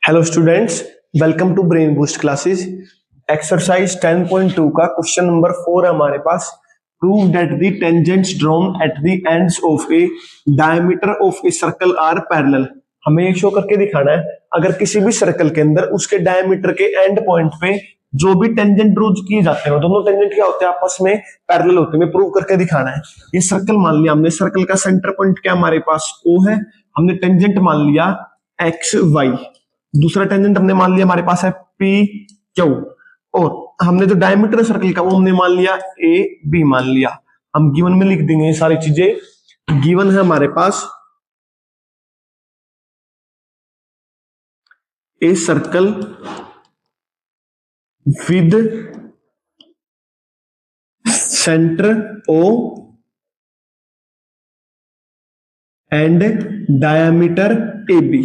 Hello students, welcome to brain boost classes. Exercise 10.2 का question number 4 है हमारे पास। Prove that the tangents drawn at the ends of a diameter of a circle are parallel. हमें ये show करके दिखाना है अगर किसी भी सर्कल के अंदर उसके डायमीटर के एंड पॉइंट पे जो भी टेंजेंट ड्रॉ किए जाते हैं दोनों टेंजेंट क्या होते हैं, आपस में पैरेलल होते हैं। प्रूव करके दिखाना है। ये सर्कल मान लिया हमने, सर्कल का सेंटर पॉइंट क्या हमारे पास O है, हमने टेंजेंट मान लिया एक्स वाई, दूसरा टेंजेंट हमने मान लिया हमारे पास है पी क्यू, और हमने जो डायमीटर सर्कल का वो हमने मान लिया ए बी मान लिया। हम गिवन में लिख देंगे ये सारी चीजें। गिवन है हमारे पास a circle with centre O and diameter A B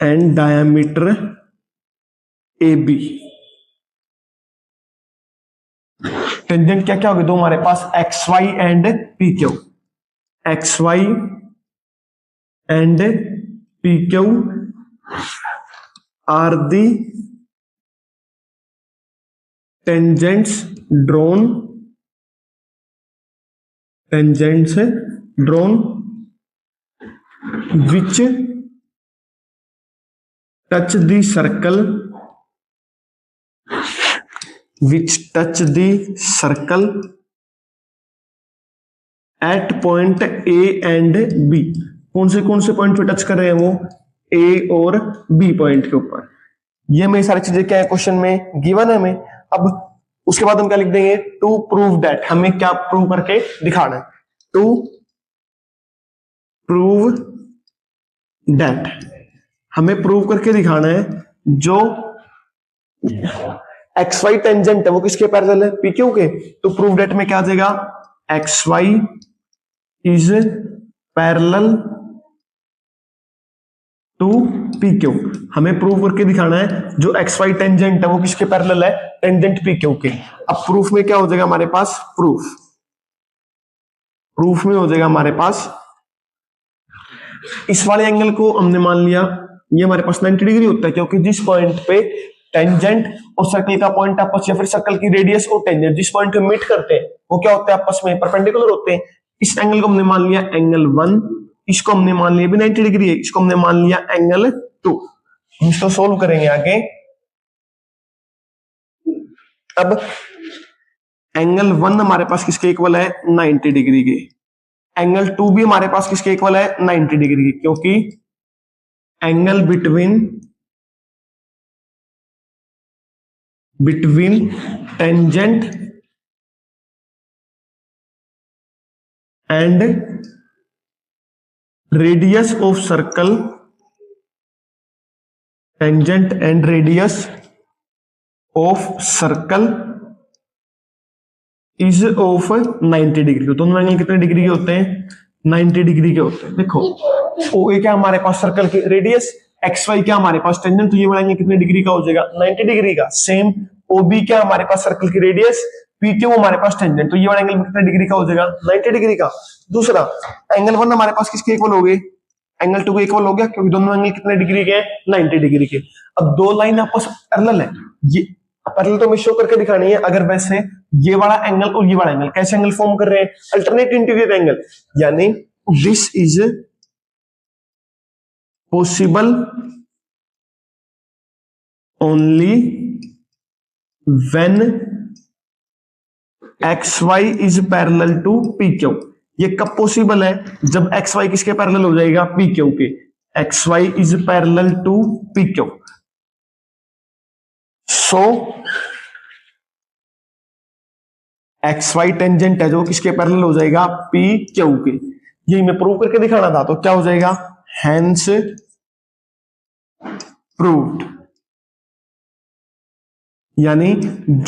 and diameter A B. Tangent क्या क्या होगी दो हमारे पास, X Y and P Q. X Y and P Q are the tangents drawn which touch the circle at point A and B। कौन से point पे touch कर रहे हैं वो, A और B पॉइंट के ऊपर। ये हमें सारी चीजें क्या है क्वेश्चन में गिवन है हमें। अब उसके बाद हम क्या लिख देंगे, टू प्रूव दैट। हमें क्या प्रूव करके दिखाना है, टू प्रूव दैट। हमें प्रूव करके दिखाना है जो एक्स वाई टेंजेंट है वो किसके पैरेलल है, पी क्यू के। तो प्रूव दैट में क्या आ जाएगा, X Y is parallel to P Q. हमें प्रूव करके दिखाना है जो एक्स वाई टेंजेंट है वो किसके पैरेलल है, टेंजेंट पी क्यू के। अब प्रूफ में क्या हो जाएगा हमारे पास, प्रूफ में हो जाएगा हमारे पास इस वाले एंगल को हमने मान लिया ये हमारे पास 90 डिग्री होता है, क्योंकि जिस पॉइंट पे टेंजेंट और सर्कल का पॉइंट आपस या फिर सर्कल की रेडियस और टेंजेंट जिस पॉइंट पे मीट करते हैं वो क्या होते हैं, आपस में परपेंडिकुलर होते हैं। इस एंगल को हमने मान लिया एंगल 1, इसको हमने मान लिया भी 90 डिग्री है, इसको हमने मान लिया एंगल 2। हम इसको सोल्व करेंगे आगे। अब एंगल 1 हमारे पास किसके इक्वल है, 90 डिग्री के। एंगल 2 भी हमारे पास किसके इक्वल है, 90 डिग्री के, क्योंकि angle between tangent and radius of circle, tangent and radius of circle is of 90 degree. तो दोनों एंगल कितने डिग्री के होते हैं, 90 डिग्री के होते हैं। देखो ओ ए क्या हमारे पास सर्कल की रेडियस, एक्स वाई क्या हमारे पास टेंजेंट, तो ये वाला एंगल कितने डिग्री का हो जाएगा, 90 डिग्री का। सेम ओ बी क्या हमारे पास सर्कल की रेडियस, पी क्यू हमारे पास टेंजेंट, तो ये वाला एंगल कितने डिग्री का हो जाएगा, 90 डिग्री का। दूसरा एंगल 1 हमारे पास किसके इक्वल हो गए, एंगल 2 के इक्वल हो गया, क्योंकि दोनों एंगल कितने डिग्री के हैं, 90 डिग्री के। अब दो लाइन आपस पैरेलल है, ये पैरेलल तो हमें शो करके दिखानी है। अगर वैसे ये वाला एंगल और ये वाला एंगल कैसे एंगल फॉर्म कर रहे हैं, अल्टरनेट इंटीग्रल एंगल, यानी this is possible only when xy is parallel to pq। ये कब पॉसिबल है, जब xy किसके पैरेलल हो जाएगा, pq के। xy is parallel to pq, so xy tangent है जो किसके पैरेलल हो जाएगा, pq के। यही मैं प्रूव करके दिखाना था, तो क्या हो जाएगा, hence proved। यानी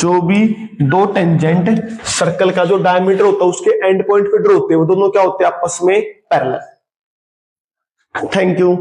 जो भी दो टेंजेंट सर्कल का जो डायमीटर होता है उसके एंड पॉइंट पे ड्रॉ होते हैं वो दोनों क्या होते हैं, आपस में पैरेलल। Thank you.